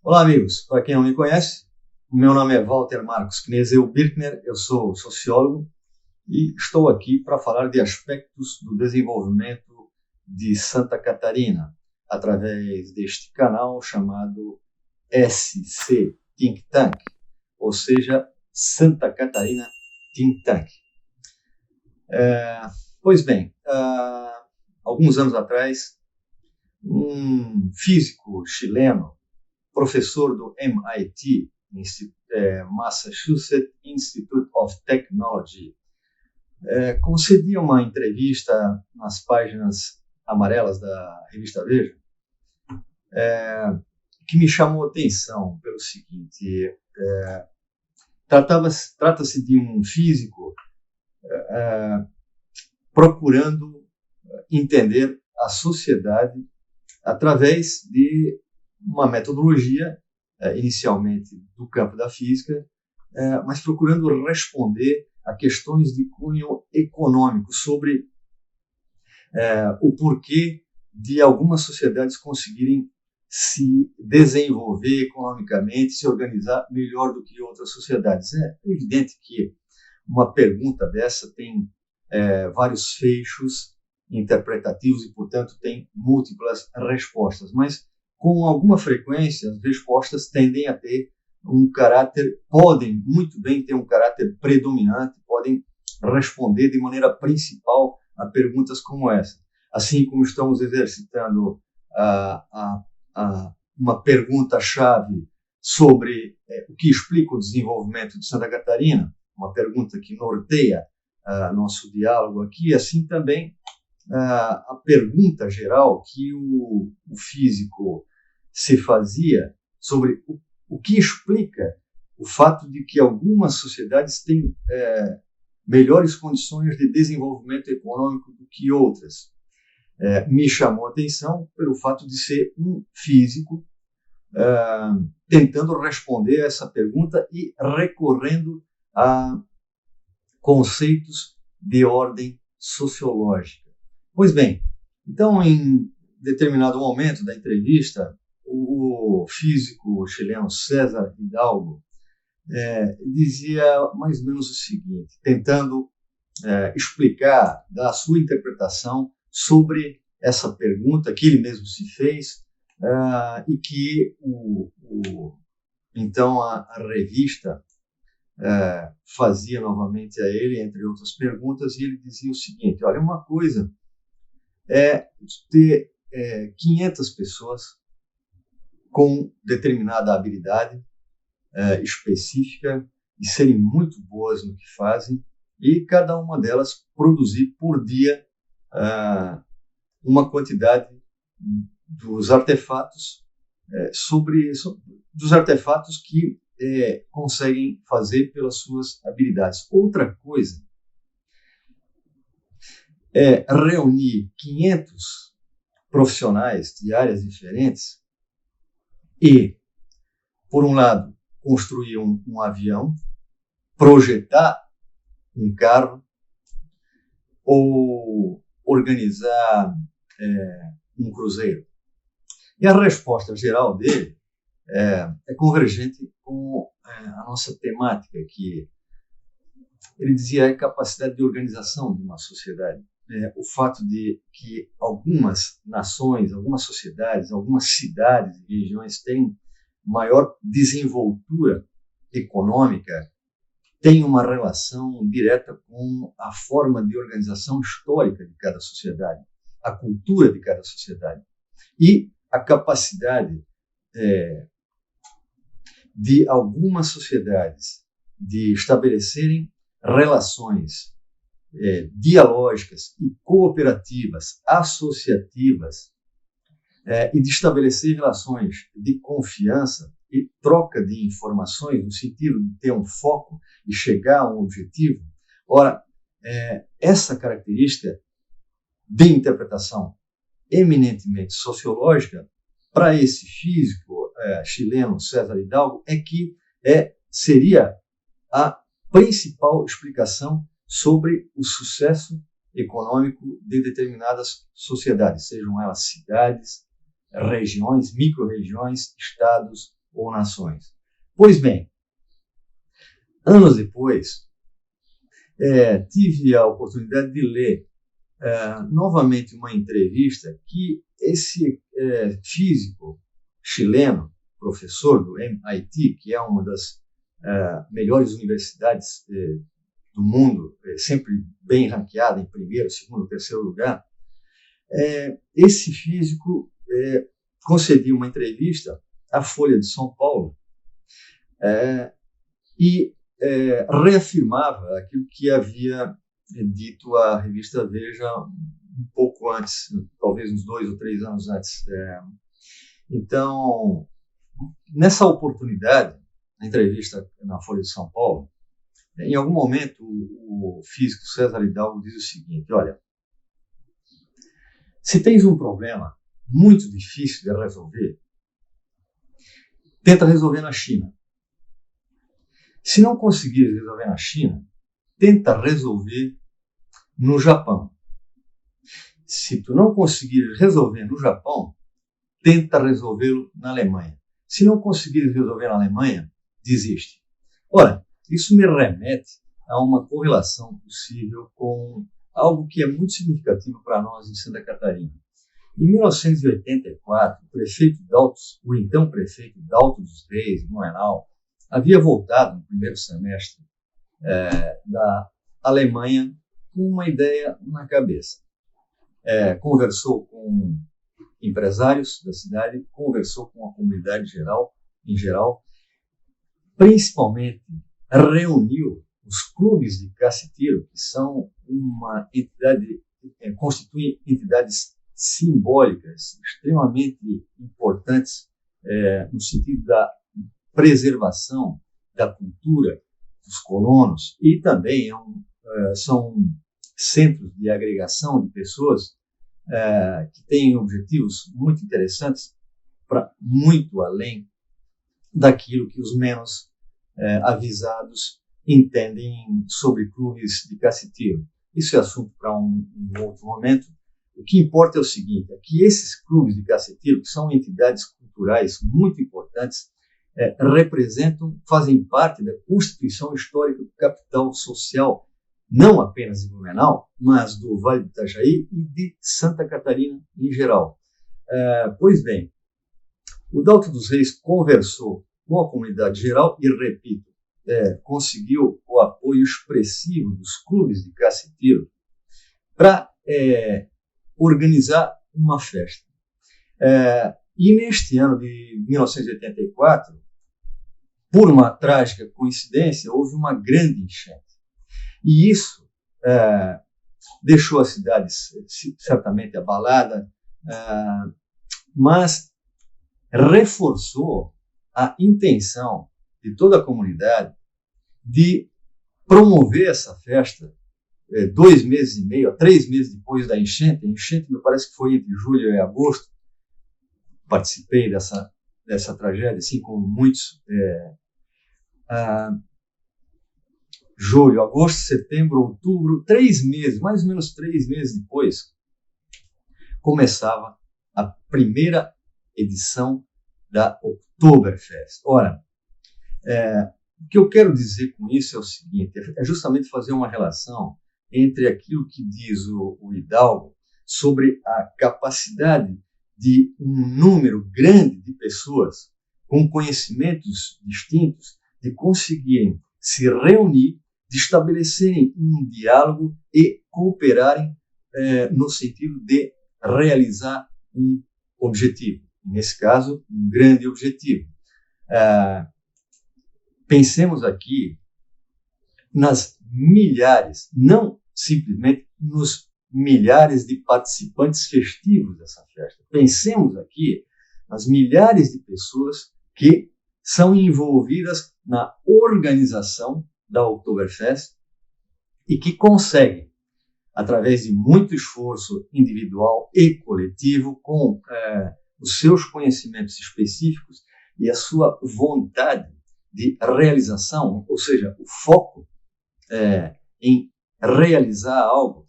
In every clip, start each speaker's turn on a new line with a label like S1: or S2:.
S1: Olá, amigos. Para quem não me conhece, o meu nome é Walter Marcos Knesel Birkner, eu sou sociólogo e estou aqui para falar de aspectos do desenvolvimento de Santa Catarina, através deste canal chamado SC Think Tank, ou seja, Santa Catarina Think Tank. Pois bem, alguns anos atrás, um físico chileno, professor do MIT, Massachusetts Institute of Technology, concedia uma entrevista nas páginas amarelas da revista Veja, que me chamou a atenção pelo seguinte: trata-se de um físico procurando entender a sociedade através de uma metodologia, inicialmente do campo da física, mas procurando responder a questões de cunho econômico sobre o porquê de algumas sociedades conseguirem se desenvolver economicamente, se organizar melhor do que outras sociedades. É evidente que uma pergunta dessa tem vários fechos interpretativos e, portanto, tem múltiplas respostas, mas com alguma frequência as respostas tendem a ter um caráter, podem muito bem ter um caráter predominante, podem responder de maneira principal a perguntas como essa. Assim como estamos exercitando uma pergunta-chave sobre o que explica o desenvolvimento de Santa Catarina, uma pergunta que norteia nosso diálogo aqui, assim também a pergunta geral que o físico se fazia sobre o que explica o fato de que algumas sociedades têm melhores condições de desenvolvimento econômico do que outras. Me chamou a atenção pelo fato de ser um físico tentando responder a essa pergunta e recorrendo a conceitos de ordem sociológica. Pois bem, então, em determinado momento da entrevista, o físico chileno César Hidalgo dizia mais ou menos o seguinte, tentando explicar, dar a sua interpretação sobre essa pergunta que ele mesmo se fez e que então a revista fazia novamente a ele, entre outras perguntas, e ele dizia o seguinte: olha, uma coisa é ter 500 pessoas com determinada habilidade específica e serem muito boas no que fazem, e cada uma delas produzir por dia uma quantidade dos artefatos dos artefatos que conseguem fazer pelas suas habilidades. Outra coisa é reunir 500 profissionais de áreas diferentes e, por um lado, construir um avião, projetar um carro ou organizar um cruzeiro. E a resposta geral dele é convergente com a nossa temática, que ele dizia a capacidade de organização de uma sociedade. O fato de que algumas nações, algumas sociedades, algumas cidades e regiões têm maior desenvoltura econômica tem uma relação direta com a forma de organização histórica de cada sociedade, a cultura de cada sociedade e a capacidade de algumas sociedades de estabelecerem relações dialógicas e cooperativas, associativas, e de estabelecer relações de confiança e troca de informações no sentido de ter um foco e chegar a um objetivo. Ora, essa característica de interpretação eminentemente sociológica, para esse físico chileno César Hidalgo, é que seria a principal explicação sobre o sucesso econômico de determinadas sociedades, sejam elas cidades, regiões, micro-regiões, estados ou nações. Pois bem, anos depois, tive a oportunidade de ler novamente uma entrevista que esse físico chileno, professor do MIT, que é uma das melhores universidades do mundo, sempre bem ranqueada em primeiro, segundo, terceiro lugar, esse físico concedeu uma entrevista à Folha de São Paulo e reafirmava aquilo que havia dito à revista Veja um pouco antes, talvez uns 2 ou 3 anos antes. Então, nessa oportunidade, na entrevista na Folha de São Paulo, em algum momento o físico César Hidalgo diz o seguinte: olha, se tens um problema muito difícil de resolver, tenta resolver na China. Se não conseguires resolver na China, tenta resolver no Japão. Se tu não conseguires resolver no Japão, tenta resolvê-lo na Alemanha. Se não conseguires resolver na Alemanha, desiste. Ora, isso me remete a uma correlação possível com algo que é muito significativo para nós em Santa Catarina. Em 1984, o então prefeito Dalto dos Reis, Blumenau, havia voltado no primeiro semestre da Alemanha com uma ideia na cabeça. Conversou com empresários da cidade, conversou com a comunidade em geral, principalmente reuniu os clubes de cassiteiro, que são uma entidade, constituem entidades simbólicas extremamente importantes no sentido da preservação da cultura dos colonos, e também são centros de agregação de pessoas que têm objetivos muito interessantes para muito além daquilo que os menos avisados entendem sobre clubes de cassiteiro. Isso é assunto para um outro momento. O que importa é o seguinte: é que esses clubes de cassiteiro, que são entidades culturais muito importantes, fazem parte da constituição histórica do capital social, não apenas de Blumenau, mas do Vale do Itajaí e de Santa Catarina em geral. Pois bem, o Dalto dos Reis conversou com a comunidade geral e, repito, conseguiu o apoio expressivo dos clubes de cassiteiro para organizar uma festa. E neste ano de 1984, por uma trágica coincidência, houve uma grande enchente. E isso deixou a cidade certamente abalada, mas reforçou a intenção de toda a comunidade de promover essa festa 2 meses e meio, 3 meses depois da enchente. A enchente me parece que foi entre julho e agosto. Participei dessa tragédia, assim como muitos. Julho, agosto, setembro, outubro, 3 meses, mais ou menos 3 meses depois, começava a primeira edição da Oktoberfest. Ora, o que eu quero dizer com isso é o seguinte: é justamente fazer uma relação entre aquilo que diz o Hidalgo sobre a capacidade de um número grande de pessoas com conhecimentos distintos de conseguirem se reunir, de estabelecerem um diálogo e cooperarem no sentido de realizar um objetivo. Nesse caso, um grande objetivo. Pensemos aqui nas milhares, não simplesmente nos milhares de participantes festivos dessa festa. Pensemos aqui nas milhares de pessoas que são envolvidas na organização da Oktoberfest e que conseguem, através de muito esforço individual e coletivo, com os seus conhecimentos específicos e a sua vontade de realização, ou seja, o foco em realizar algo.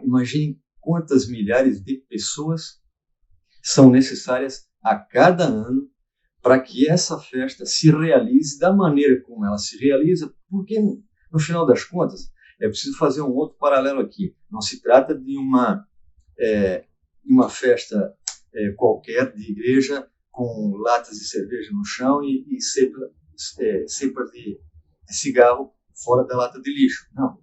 S1: Imagine quantas milhares de pessoas são necessárias a cada ano para que essa festa se realize da maneira como ela se realiza, porque, no final das contas, é preciso fazer um outro paralelo aqui. Não se trata de uma festa qualquer de igreja com latas de cerveja no chão e cepas de cigarro fora da lata de lixo. Não,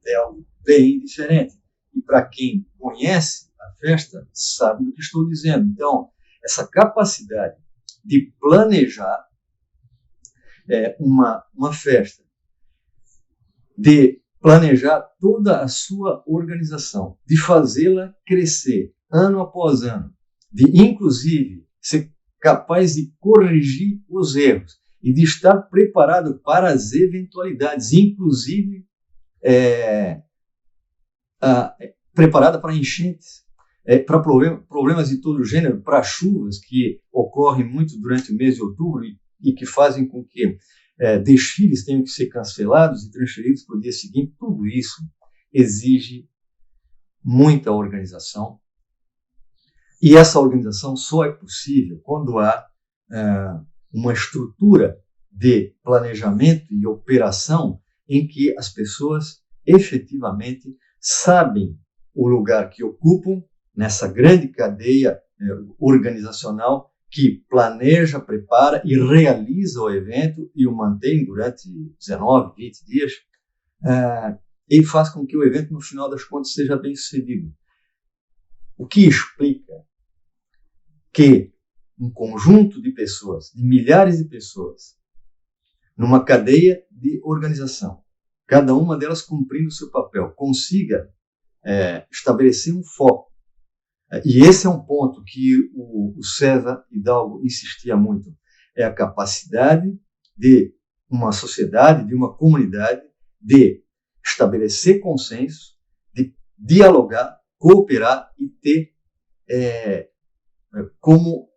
S1: é algo bem diferente. E para quem conhece a festa, sabe do que estou dizendo. Então, essa capacidade de planejar uma festa, de planejar toda a sua organização, de fazê-la crescer ano após ano, de, inclusive, ser capaz de corrigir os erros e de estar preparado para as eventualidades, inclusive preparada para enchentes, para problemas de todo gênero, para chuvas que ocorrem muito durante o mês de outubro e que fazem com que desfiles tenham que ser cancelados e transferidos para o dia seguinte. Tudo isso exige muita organização, e essa organização só é possível quando há uma estrutura de planejamento e operação em que as pessoas efetivamente sabem o lugar que ocupam nessa grande cadeia organizacional que planeja, prepara e realiza o evento e o mantém durante 19, 20 dias e faz com que o evento, no final das contas, seja bem sucedido. O que explica que um conjunto de pessoas, de milhares de pessoas, numa cadeia de organização, cada uma delas cumprindo o seu papel, consiga estabelecer um foco. E esse é um ponto que o César Hidalgo insistia muito, é a capacidade de uma sociedade, de uma comunidade, de estabelecer consenso, de dialogar, cooperar e ter como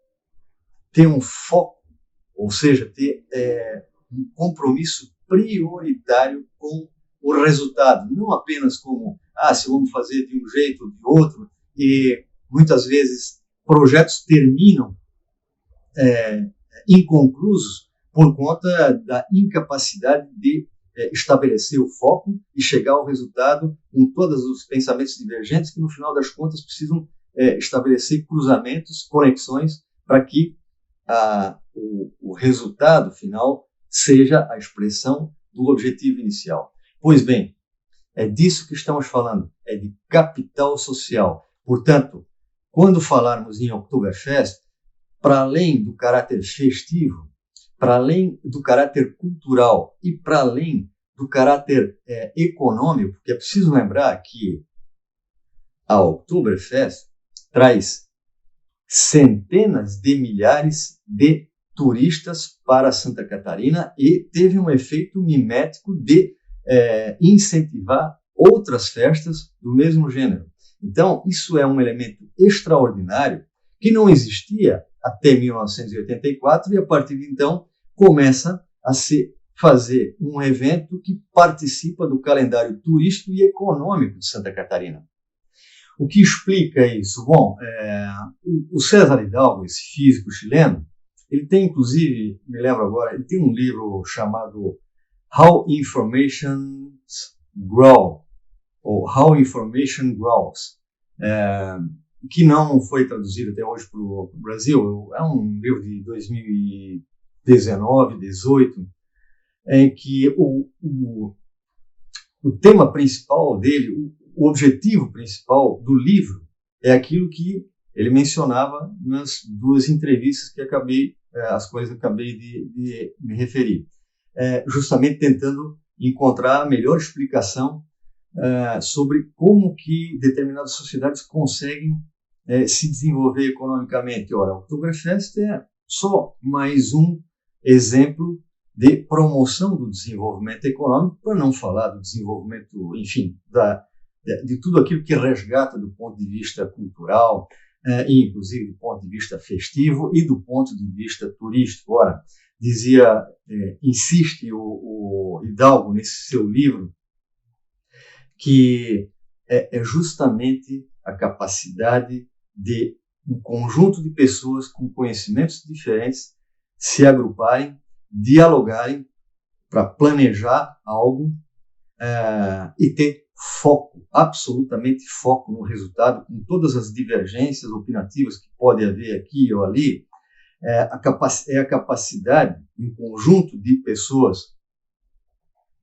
S1: ter um foco, ou seja, ter um compromisso prioritário com o resultado, não apenas como, se vamos fazer de um jeito ou de outro, e muitas vezes projetos terminam inconclusos por conta da incapacidade de estabelecer o foco e chegar ao resultado com todos os pensamentos divergentes que, no final das contas, precisam estabelecer cruzamentos, conexões, para que o resultado final seja a expressão do objetivo inicial. Pois bem, é disso que estamos falando, é de capital social. Portanto, quando falarmos em Oktoberfest, para além do caráter festivo, para além do caráter cultural e para além do caráter econômico, porque é preciso lembrar que a Oktoberfest traz centenas de milhares de turistas para Santa Catarina e teve um efeito mimético de incentivar outras festas do mesmo gênero. Então, isso é um elemento extraordinário que não existia até 1984 e, a partir de então, começa a se fazer um evento que participa do calendário turístico e econômico de Santa Catarina. O que explica isso? Bom, o César Hidalgo, esse físico chileno, ele tem, inclusive, me lembro agora, ele tem um livro chamado How Information Grow, ou How Information Grows, que não foi traduzido até hoje para o Brasil. É um livro de 2019, 2018, em que o tema principal dele, o objetivo principal do livro é aquilo que ele mencionava nas duas entrevistas que as quais eu acabei de me referir. Justamente tentando encontrar a melhor explicação sobre como que determinadas sociedades conseguem se desenvolver economicamente. Ora, o Oktoberfest é só mais um exemplo de promoção do desenvolvimento econômico, para não falar do desenvolvimento, enfim, de tudo aquilo que resgata do ponto de vista cultural, e inclusive do ponto de vista festivo e do ponto de vista turístico. Ora, insiste o Hidalgo nesse seu livro, que é justamente a capacidade de um conjunto de pessoas com conhecimentos diferentes se agruparem, dialogarem para planejar algo e ter foco, absolutamente foco no resultado, com todas as divergências opinativas que pode haver aqui ou ali. A capacidade de um conjunto de pessoas,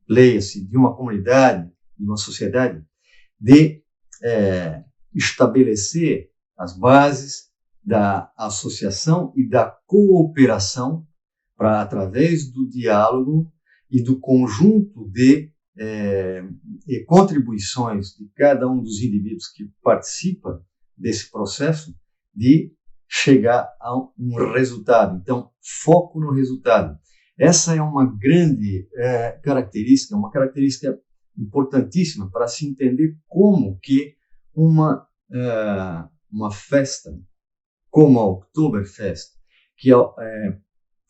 S1: leia-se, de uma comunidade, de uma sociedade, de estabelecer as bases da associação e da cooperação para, através do diálogo e do conjunto de contribuições de cada um dos indivíduos que participa desse processo, de chegar a um resultado. Então, foco no resultado. Essa é uma grande característica, uma característica importantíssima para se entender como que uma festa como a Oktoberfest, que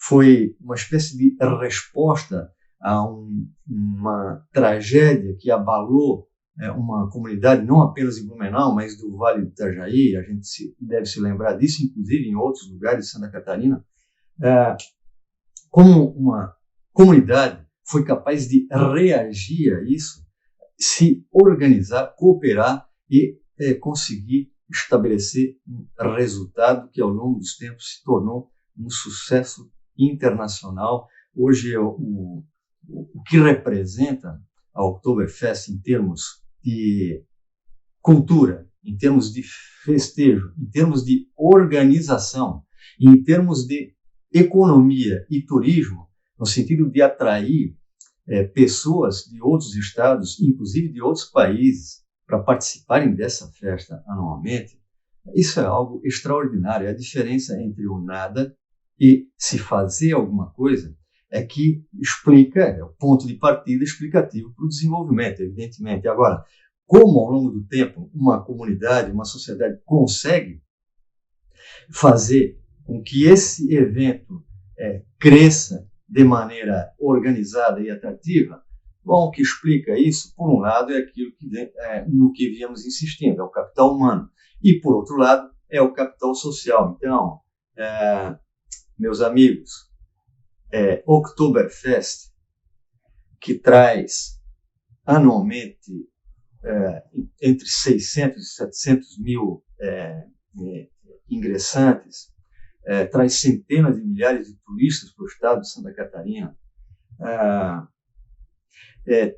S1: foi uma espécie de resposta a uma tragédia que abalou uma comunidade, não apenas em Blumenau, mas do Vale do Itajaí. A gente deve se lembrar disso, inclusive em outros lugares de Santa Catarina. Como uma comunidade foi capaz de reagir a isso, se organizar, cooperar e conseguir estabelecer um resultado que, ao longo dos tempos, se tornou um sucesso internacional. Hoje, o que representa a Oktoberfest em termos de cultura, em termos de festejo, em termos de organização, em termos de economia e turismo, no sentido de atrair pessoas de outros estados, inclusive de outros países, para participarem dessa festa anualmente, isso é algo extraordinário. A diferença entre o nada e se fazer alguma coisa é que explica, é o ponto de partida explicativo para o desenvolvimento, evidentemente. Agora, como ao longo do tempo uma comunidade, uma sociedade consegue fazer com que esse evento cresça de maneira organizada e atrativa, bom, o que explica isso, por um lado, é aquilo no que viemos insistindo, é o capital humano. E, por outro lado, é o capital social. Então, meus amigos, Oktoberfest, que traz anualmente entre 600 e 700 mil ingressantes, traz centenas de milhares de turistas para o estado de Santa Catarina,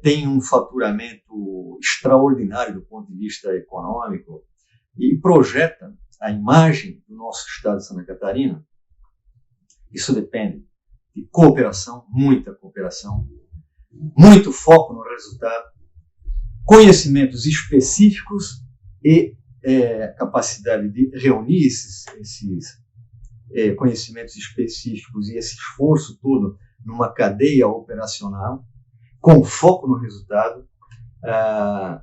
S1: tem um faturamento extraordinário do ponto de vista econômico e projeta a imagem do nosso estado de Santa Catarina. Isso depende de cooperação, muita cooperação, muito foco no resultado, conhecimentos específicos e capacidade de reunir esses conhecimentos específicos e esse esforço todo numa cadeia operacional, com foco no resultado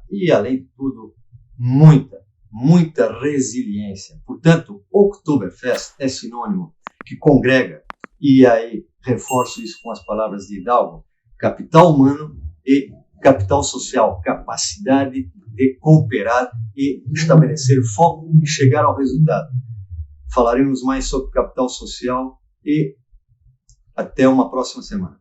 S1: e, além de tudo, muita resiliência. Portanto, Oktoberfest é sinônimo que congrega, e aí reforço isso com as palavras de Hidalgo, capital humano e capital social, capacidade de cooperar e estabelecer foco e chegar ao resultado. Falaremos mais sobre capital social e até uma próxima semana.